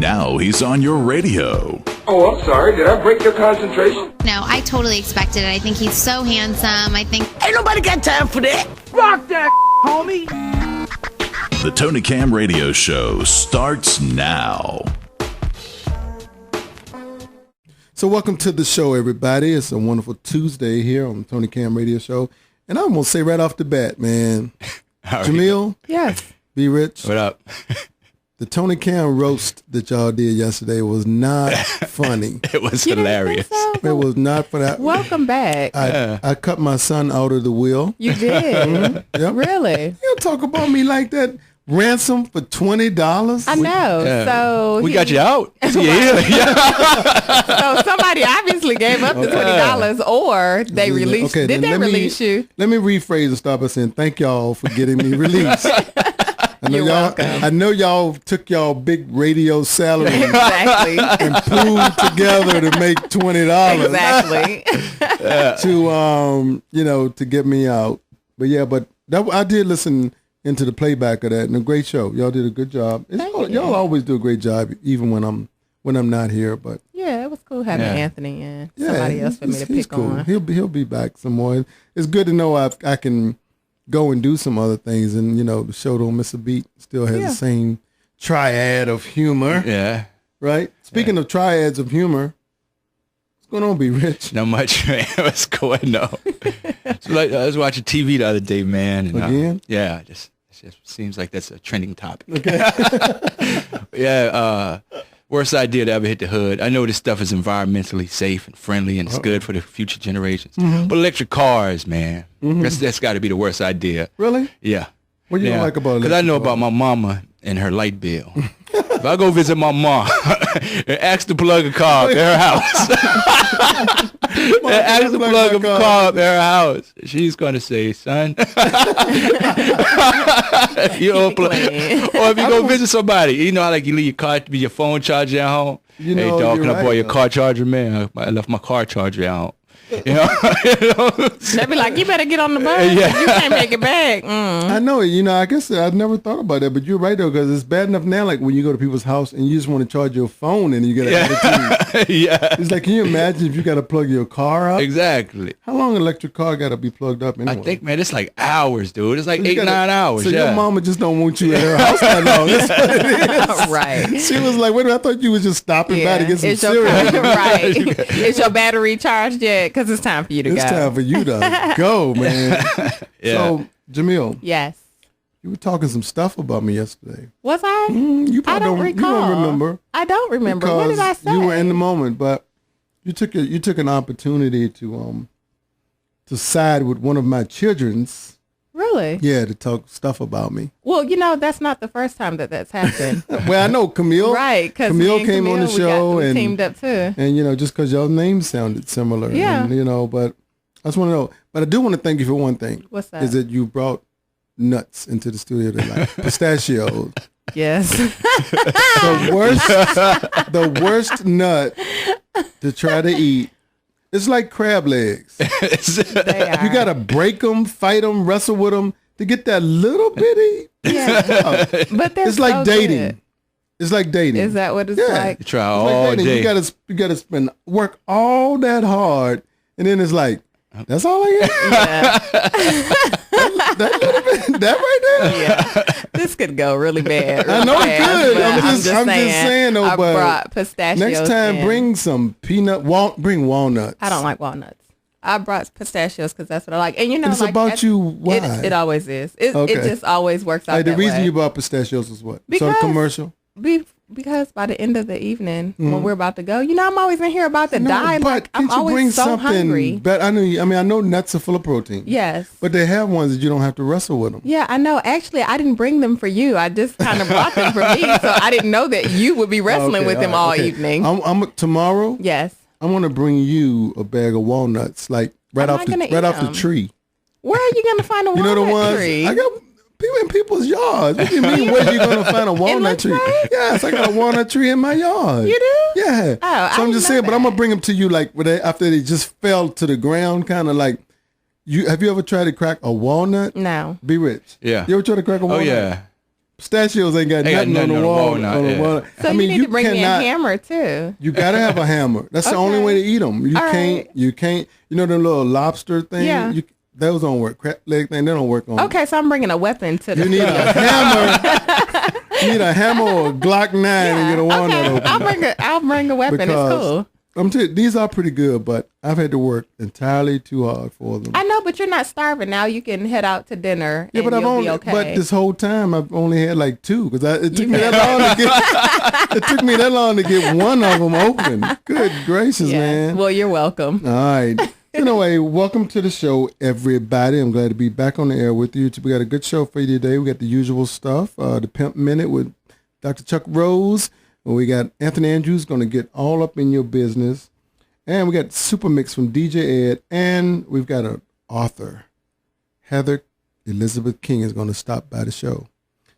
Now he's on your radio. Oh, I'm sorry. Did I break your concentration? No, I totally expected it. I think he's so handsome. I think... Ain't nobody got time for that. Rock that, homie. The Tony Cam Radio Show starts now. So welcome to the show, everybody. It's a wonderful Tuesday here on the Tony Cam Radio Show. And I'm going to say right off the bat, man, Jamil, yes, Be Rich. What up? The Tony Cam roast that y'all did yesterday was not funny. It was You didn't hilarious. think so? It was not for that. Welcome back. I cut my son out of the wheel. You did. Yep. Really? You don't talk about me like that. Ransom for $20. I know. Yeah. So We got you out. So So somebody obviously gave up the $20, or they released. Okay, did then they release you? Let me rephrase and start by saying thank y'all for getting me released. You're welcome. I know y'all took y'all big radio salary Exactly. and pooled together to make $20 Exactly. to get me out. But yeah, I did listen into the playback of that, and a great show. Y'all did a good job. Y'all always do a great job, even when I'm not here. But Yeah, it was cool having Anthony and yeah, somebody else for me to he's pick cool. on. He'll be back some more. It's good to know I can go and do some other things, and the show don't miss a beat. Still has the same triad of humor. Yeah. Right. Speaking of triads of humor, what's going on, Be Rich? Not much, man. What's going on? So I was watching TV the other day, man. And, Again? Yeah. It just seems like that's a trending topic. Okay. Yeah. Worst idea to ever hit the hood. I know this stuff is environmentally safe and friendly, and it's good for the future generations. But electric cars, man, that's got to be the worst idea. Really? Yeah. What do you don't like about electric Because I know cars? about my mama and her light bill. If I go visit my mom and ask to plug a car up at her house, and ask to plug a car up at her house, she's going to say, son, you don't plug. Or if you go visit somebody, you know how like you leave your car, your phone charger at home. Hey, dog, can I borrow your car charger, man? I left my car charger at home. You know? They'd be like, you better get on the bus. Yeah. You can't make it back. I know. I guess I've never thought about that, but you're right though, because it's bad enough now. Like when you go to people's house and you just want to charge your phone and you get an attitude. Yeah. It's like, can you imagine if you got to plug your car up? Exactly. How long an electric car got to be plugged up anyway? I think, man, it's like hours, dude. It's like So you 8-9 hours. So yeah. your mama just don't want you at her house that long. That's what it is. Right. She was like, wait a minute, I thought you was just stopping by to get some Is your cereal. right. Is your battery charged yet? Because it's time for you to go. It's time for you to go, man. Yeah. So, Jamil, Yes. you were talking some stuff about me yesterday. Was I? You I probably don't you recall. don't remember. I don't remember. What did I say? You were in the moment, but you took an opportunity to side with one of my children's. Really? Yeah, to talk stuff about me. Well, that's not the first time that's happened. Well, I know Camille. Right, because Camille came on the show we and teamed up too. And just because y'all names sounded similar. Yeah. And, but I just want to know. But I do want to thank you for one thing. What's that? Is that you brought nuts into the studio tonight. Pistachios. Yes. The worst nut to try to eat. It's like crab legs. They are. You got to break them, fight them, wrestle with them to get that little bitty. Yeah. But they're It's like so dating. good. It's like dating. Is that what it's Yeah. like? You try It's like all dating. day. You gotta work all that hard, and then it's like, that's all I get. Yeah. that little bit, that right there. Yeah. This could go really bad. I know it could. but I'm just saying though. I But brought pistachios. next time, in. bring some bring walnuts. I don't like walnuts. I brought pistachios because that's what I like. And It's like, about you. Why? It always is. It just always works out Like, the that reason way. you bought pistachios is what? Because- So commercial. Because by the end of the evening, when we're about to go, I'm always in here about to die. But Like, I'm can't you bring always so something hungry. better? I know nuts are full of protein. Yes. But they have ones that you don't have to wrestle with them. Yeah, I know. Actually, I didn't bring them for you. I just kind of brought them for me. So I didn't know that you would be wrestling with them all evening. Tomorrow, Yes. I'm going to bring you a bag of walnuts, like right I'm off not the gonna eat off the them. tree. Where are you going to find a You walnut know the ones tree? I got people in people's yards. What do you mean? Where you going to find a walnut tree? Lynchburg? Yes, I got a walnut tree in my yard. You do? Yeah. Oh, I so I'm didn't just know saying, but I'm that. gonna bring them to you like after they just fell to the ground, kind of like. Have you ever tried to crack a walnut? No. Be Rich. Yeah. You ever tried to crack a Oh walnut? yeah. Pistachios ain't got They got nothing on the wall. now, On the yeah. wall. So you need to bring me a hammer too. You gotta have a hammer. That's the only way to eat them. You All can't. right. You can't. You know the little lobster thing. Yeah. Those don't work. Crab leg thing. They don't work on. Okay, so I'm bringing a weapon to the. You need a hammer. You need a hammer or a Glock 9 and get a walnut Okay, open. I'll bring a weapon. It's cool. I'm telling you, these are pretty good, but I've had to work entirely too hard for them. I know, but you're not starving now. You can head out to dinner. Yeah, and but I've you'll only. be okay. But this whole time I've only had like 2 because it took me that long to get. It took me that long to get one of them open. Good gracious, man! Well, you're welcome. All right. Anyway, welcome to the show, everybody. I'm glad to be back on the air with you. We got a good show for you today. We got the usual stuff, the Pimp Minute with Dr. Chuck Rose. We got Anthony Andrews going to get all up in your business. And we got Super Mix from DJ Ed. And we've got an author, Heather Elizabeth King, is going to stop by the show.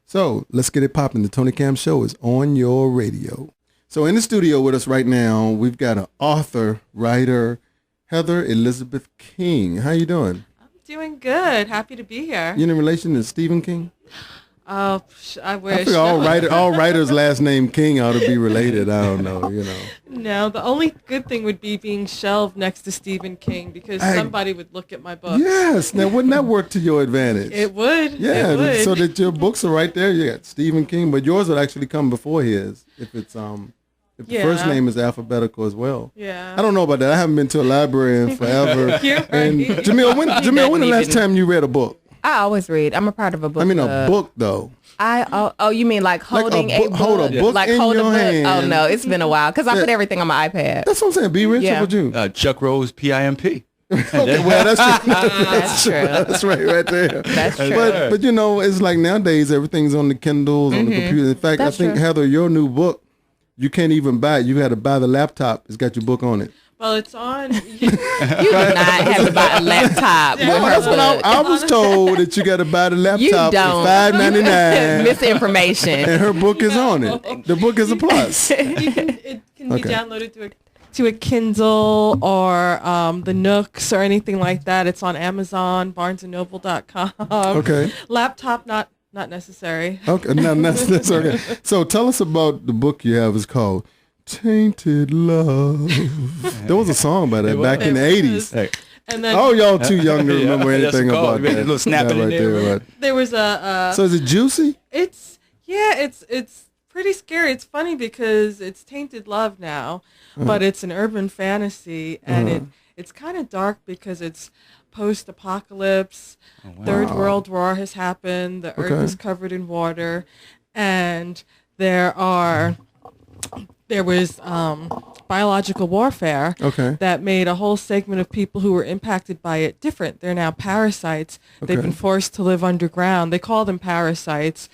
So let's get it popping. The Tony Cam Show is on your radio. So in the studio with us right now, we've got an author, writer, Heather Elizabeth King. How you doing? I'm doing good. Happy to be here. You in relation to Stephen King? Oh, I wish. I feel all writers' last name King ought to be related. I don't know, No, the only good thing would be being shelved next to Stephen King because somebody would look at my books. Yes. Now, wouldn't that work to your advantage? It would. Yeah, it would. so that your books are right there. You got Stephen King, but yours would actually come before his if it's if the first name is alphabetical as well. Yeah. I don't know about that. I haven't been to a library in forever. You're right. And Jamil, when the last time you read a book? I always read. I'm a part of a book. I mean, a book though. You mean like holding a book? Hold a book like in hold your a book? hand. Oh no, it's been a while because I put everything on my iPad. That's what I'm saying. Be rich. Yeah. What you? Chuck Rose, PIMP. Okay, well, that's true. That's true. That's right there. That's true. But it's like nowadays everything's on the Kindles, on the computer. In fact, That's I think true. Heather, your new book, you can't even buy it. You had to buy the laptop. It's got your book on it. Well, it's on. You do not have to buy a laptop. with her That's what book. I was told that you got to buy the You laptop for don't. $5.99, Misinformation. and her book is on it. The book is a plus. It can be Okay. downloaded to a Kindle or the Nooks or anything like that. It's on Amazon, BarnesandNoble.com. Okay. Laptop not necessary. Okay, no, that's okay. So tell us about the book you have. It's called Tainted Love. There was a song by that back in the 80s. Hey. And then Oh, y'all too young to remember that's anything called. about We had that. a little snapping in there, right. there was a So is it juicy? it's pretty scary. It's funny because it's tainted love now, but it's an urban fantasy and it's kind of dark because it's post-apocalypse. Third World War has happened. The earth is covered in water, and there was biological warfare that made a whole segment of people who were impacted by it different. They're now parasites. They've been forced to live underground. They call them parasites.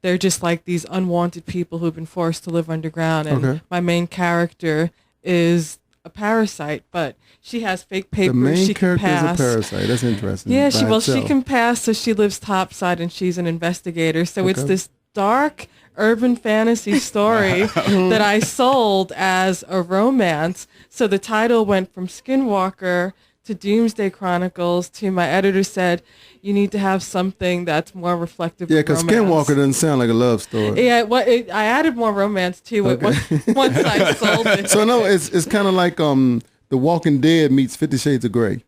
They're just like these unwanted people who've been forced to live underground. And my main character is a parasite, but she has fake papers. The main she can character pass. is a parasite. That's interesting. Yeah, by she itself. can pass, so she lives topside, and she's an investigator. So it's this dark urban fantasy story that I sold as a romance. So the title went from Skinwalker to Doomsday Chronicles to my editor said, you need to have something that's more reflective Yeah, of because romance. Skinwalker doesn't sound like a love story. Yeah, I added more romance to it once I sold it. So no, it's kind of like The Walking Dead meets 50 Shades of Grey.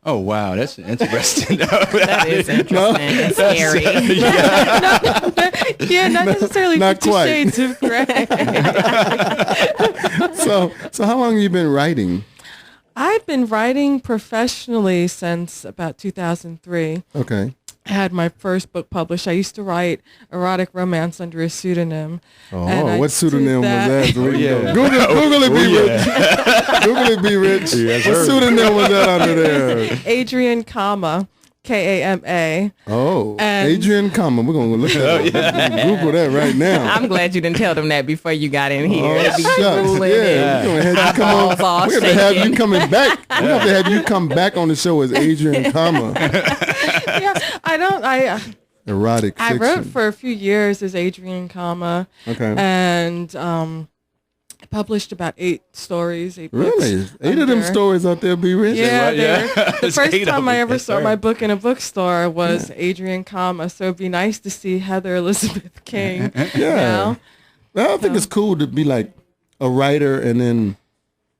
Oh, wow. That's interesting. That is interesting and scary. Yeah, not necessarily not 50 quite. Shades of Grey. So how long have you been writing? I've been writing professionally since about 2003. Okay. I had my first book published. I used to write erotic romance under a pseudonym. Oh, what pseudonym was that? Oh, yeah. Google it, be rich. Google it, be rich. What pseudonym was that under there? Adrian Com, KAMA. Oh, And- Adrian Com. We're going to look at that. Google that right now. I'm glad you didn't tell them that before you got in here. Oh, It'd be shucks. drooling Yeah, and we're going to have you come eyeballs all on. We're going to have you shaking. coming back. We're going to have you come back on the show as Adrian Com. Erotic I fiction. wrote for a few years as Adrian Com. Okay. And published about 8 stories, 8 Really? books. 8 of them stories out there be rich? Yeah, Yeah. the first 8 of time I them. ever saw my book in a bookstore was Adrian Com. So it'd be nice to see Heather Elizabeth King. Yeah. Well, I think it's cool to be like a writer and then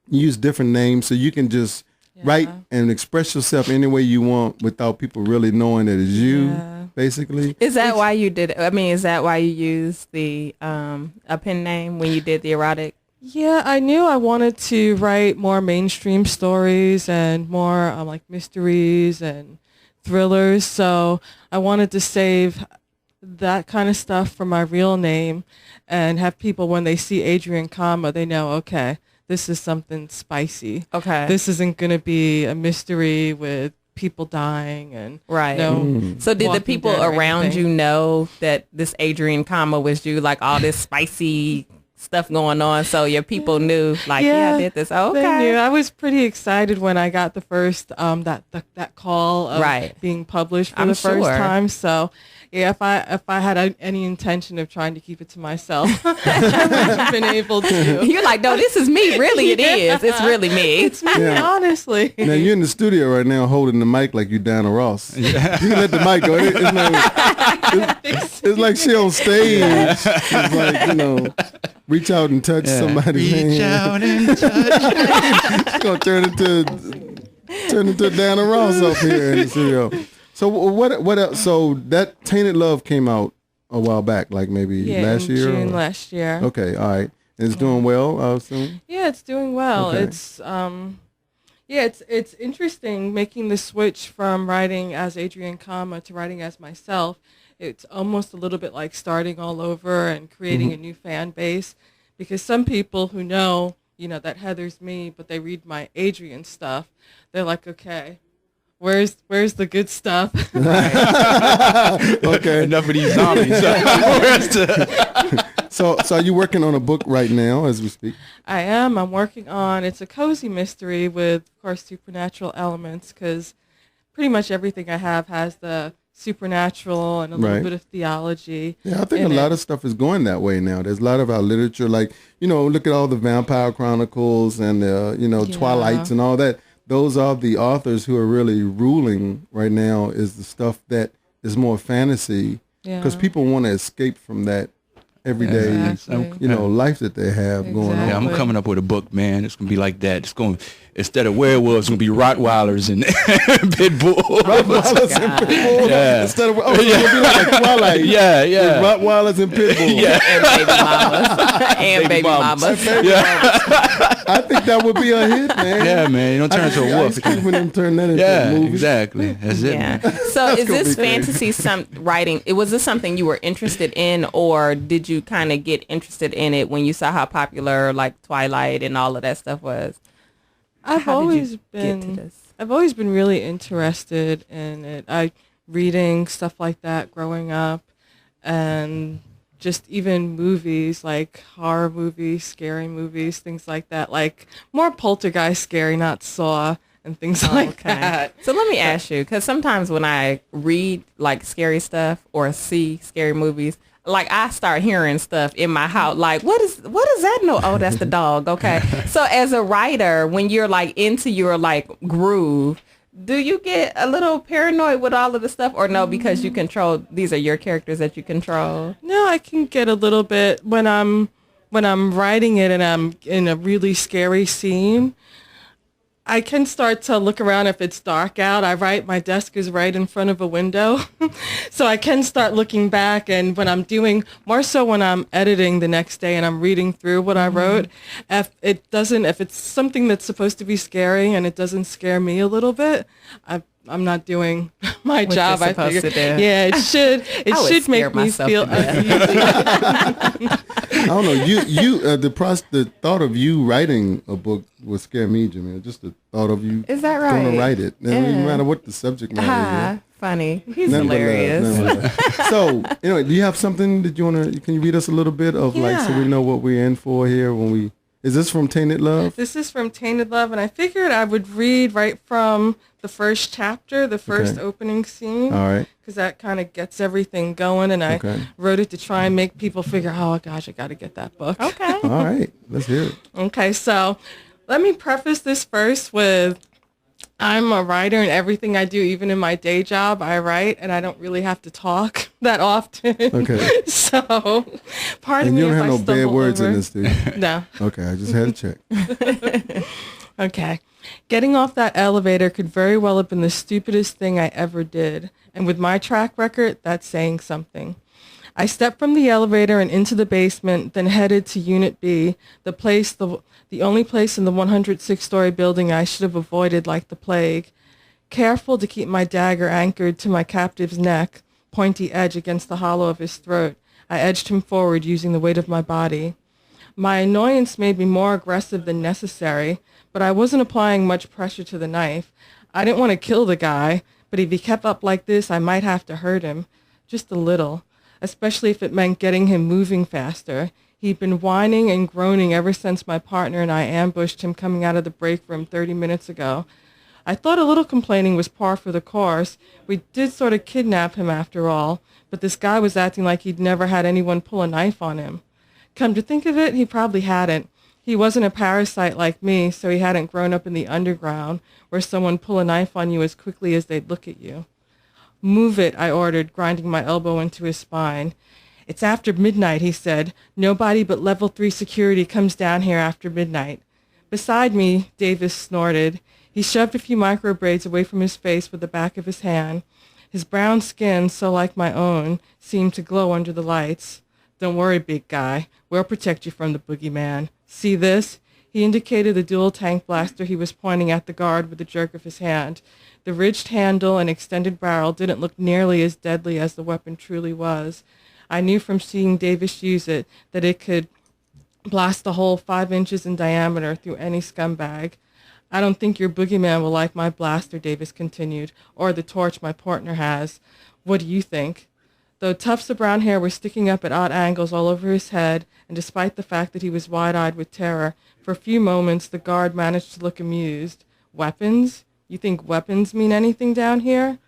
use different names so you can just write and express yourself any way you want without people really knowing that it's you, basically. Is that why you did it? I mean, is that why you used the a pen name when you did the erotic? Yeah, I knew I wanted to write more mainstream stories and more like mysteries and thrillers. So I wanted to save that kind of stuff for my real name and have people, when they see Adrian Com, they know, okay, this is something spicy. Okay. This isn't going to be a mystery with people dying and Right. So did the people around you know that this Adrian Com was you, like all this spicy stuff going on, so your people knew, like, I did this. Okay. They knew. I was pretty excited when I got the first that call of being published for the first time. So yeah, if I had any intention of trying to keep it to myself, I would have been able to. You're like, no, this is me. Really, it is. It's really me. It's me, honestly. Now you're in the studio right now holding the mic like you Diana Ross. You can let the mic go. It's like she on stage. It's like, reach out and touch somebody's hand. Reach out and touch. She's gonna turn into Diana Ross up here in the studio. So what else? So that Tainted Love came out a while back, like maybe last year? June last year. Okay, all right. And it's doing well, I assume? Yeah, it's doing well. Okay. It's interesting making the switch from writing as Adrian Com to writing as myself. It's almost a little bit like starting all over and creating a new fan base, because some people who know, that Heather's me, but they read my Adrian stuff, they're like, okay, where's the good stuff? Okay. Enough of these zombies. So are you working on a book right now as we speak? I am. I'm working on, it's a cozy mystery with, of course, supernatural elements, because pretty much everything I have has the supernatural and a little bit of theology. Yeah, I think a lot of stuff is going that way now. There's a lot of our literature, like, look at all the Vampire Chronicles and Twilights and all that. Those are the authors who are really ruling right now, is the stuff that is more fantasy, because people want to escape from that everyday, life that they have going on. Yeah, I'm coming up with a book, man. It's gonna be like that. It's going, instead of werewolves, it's gonna be Rottweilers and pit bulls. Rottweilers and pit bulls. Yeah. Instead of it's gonna be like Twilight. Yeah. With Rottweilers and pit bulls. Yeah. And baby mamas. I think that would be a hit, man. Yeah, man. You don't turn into a wolf. When them turn that into a movie. Exactly. That's it. Man. So is this fantasy writing? Was this something you were interested in, or did you kind of get interested in it when you saw how popular like Twilight and all of that stuff was? I've always been really interested in it. Reading stuff like that growing up, and just even movies like horror movies, scary movies, things like that, like more Poltergeist scary, not Saw and things like that. So let me ask you, because sometimes when I read like scary stuff or see scary movies, like I start hearing stuff in my house, like what is that? No, oh, that's the dog. Okay. So as a writer, when you're like into your like groove, do you get a little paranoid with all of the stuff, or no, because you control, these are your characters that you control? No, I can get a little bit when I'm writing it and I'm in a really scary scene. I can start to look around if it's dark out. My desk is right in front of a window. So I can start looking back, and when I'm doing, more so when I'm editing the next day and I'm reading through what I wrote, if it's something that's supposed to be scary and it doesn't scare me a little bit, I'm not doing my job. I figure, yeah, it should make me feel uneasy. I don't know. The thought of you writing a book would scare me, Jimmy. Just the thought of you is that right? Going to write it. Yeah. No matter what the subject matter is. Yeah? Funny. He's hilarious. So, anyway, do you have something that you want to? Can you read us a little bit of like, so we know what we're in for here when we Is this from Tainted Love? This is from Tainted Love, and I figured I would read right from the first chapter, the first opening scene. All right. Because that kind of gets everything going, and I wrote it to try and make people figure, oh, gosh, I got to get that book. Okay. All right. Let's hear it. Okay, so let me preface this first with I'm a writer, and everything I do, even in my day job, I write, and I don't really have to talk that often. Okay. So, pardon and me you don't if have I no bad words over. in this, do you? No. Okay, I just had to check. Okay. Getting off that elevator could very well have been the stupidest thing I ever did. And with my track record, that's saying something. I stepped from the elevator and into the basement, then headed to Unit B, the only place in the 106-story building I should have avoided like the plague. Careful to keep my dagger anchored to my captive's neck, pointy edge against the hollow of his throat, I edged him forward using the weight of my body. My annoyance made me more aggressive than necessary, but I wasn't applying much pressure to the knife. I didn't want to kill the guy, but if he kept up like this, I might have to hurt him. Just a little, especially if it meant getting him moving faster. He'd been whining and groaning ever since my partner and I ambushed him coming out of the break room 30 minutes ago. I thought a little complaining was par for the course. We did sort of kidnap him after all, but this guy was acting like he'd never had anyone pull a knife on him. Come to think of it, he probably hadn't. He wasn't a parasite like me, so he hadn't grown up in the underground, where someone pull a knife on you as quickly as they'd look at you. Move it, I ordered, grinding my elbow into his spine. It's after midnight, he said. Nobody but level 3 security comes down here after midnight. Beside me, Davis snorted. He shoved a few micro braids away from his face with the back of his hand. His brown skin, so like my own, seemed to glow under the lights. Don't worry, big guy. We'll protect you from the boogeyman. See this? He indicated the dual tank blaster he was pointing at the guard with a jerk of his hand. The ridged handle and extended barrel didn't look nearly as deadly as the weapon truly was. I knew from seeing Davis use it that it could blast a hole 5 inches in diameter through any scumbag. I don't think your boogeyman will like my blaster, Davis continued, or the torch my partner has. What do you think? Though tufts of brown hair were sticking up at odd angles all over his head, and despite the fact that he was wide-eyed with terror, for a few moments the guard managed to look amused. Weapons? You think weapons mean anything down here?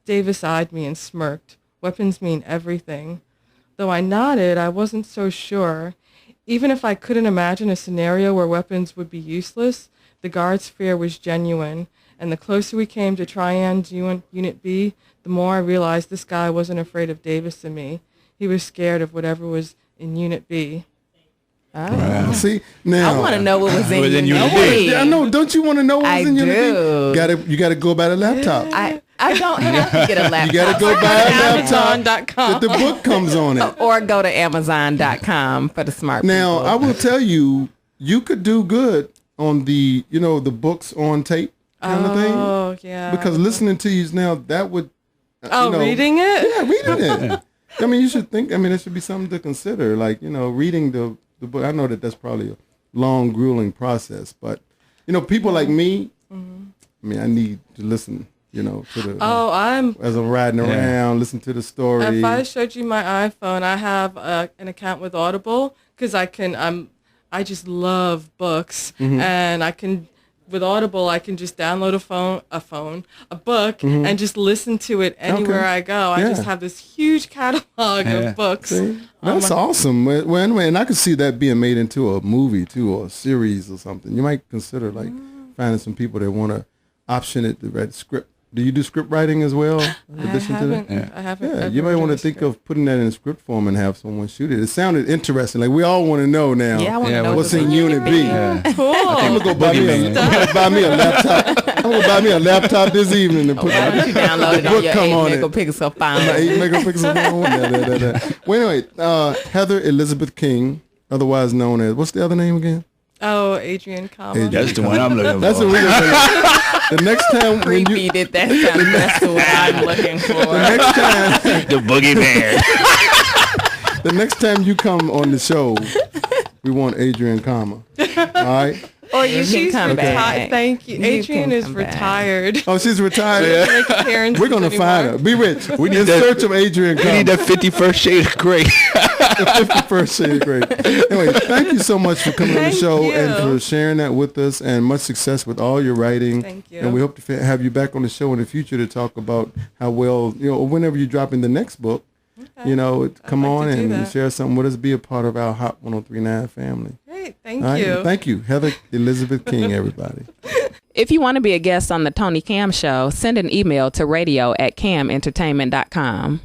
Davis eyed me and smirked. Weapons mean everything. Though I nodded, I wasn't so sure. Even if I couldn't imagine a scenario where weapons would be useless, the guard's fear was genuine, and the closer we came to Trian's Unit B, the more I realized this guy wasn't afraid of Davis and me. He was scared of whatever was in Unit B. Oh. Wow. See, now I want to know what was in Unit B. Yeah, I know. Don't you want to know what was in Unit do. B? You got to go by the laptop. I don't have to get a laptop. You got to go buy a laptop Amazon.com. that the book comes on it. Or go to Amazon.com for the smart Now, people. I will tell you, you could do good on the, the books on tape kind of thing. Oh, yeah. Because listening to you now, that would... reading it? Yeah, reading it. I mean, you should think, it should be something to consider. Like, reading the book. I know that's probably a long, grueling process. But, people like me, I need to listen, to the... as I'm riding around, listen to the story. If I showed you my iPhone, I have an account with Audible because I just love books, and I can, with Audible, I can just download a book, and just listen to it anywhere I go. I just have this huge catalog of books. See? That's awesome. And I could see that being made into a movie too, or a series or something. You might consider finding some people that want to option it to write script. Do you do script writing as well? I haven't. Yeah, you might want to think of putting that in script form and have someone shoot it. It sounded interesting. Like we all want to know now. Yeah, I want to know what's in Unit B. Cool. I'm gonna go buy me a laptop. I'm gonna buy me a laptop this evening and put Why don't you download it on your 8-megapixel phone? 8-megapixel phone. Well, anyway, Heather Elizabeth King, otherwise known as, what's the other name again? Oh, Adrian Com. That's the one I'm looking for. That's the real thing. The next time when Creepy did that sound. That's what I'm looking for. The next time, the boogeyman. the next time you come on the show, we want Adrian Com. All right. Or you She's can come retired. back. Thank you. You Adrian can is come back. retired. Oh, she's retired. Make appearances We're gonna anymore. find her. Be rich. We need in that- search of Adrian Com. We need that 51st shade of gray. 51st shade of gray. Anyway, thank you so much for coming on the Thank show you. and for sharing that with us, and much success with all your writing. Thank you. And we hope to have you back on the show in the future to talk about how well, whenever you drop in the next book, come like on to do and that. share something with us. Be a part of our Hot 103.9 family. Great. Thank All right? you. Thank you, Heather Elizabeth King, everybody. If you want to be a guest on the Tony Cam Show, send an email to radio@camentertainment.com.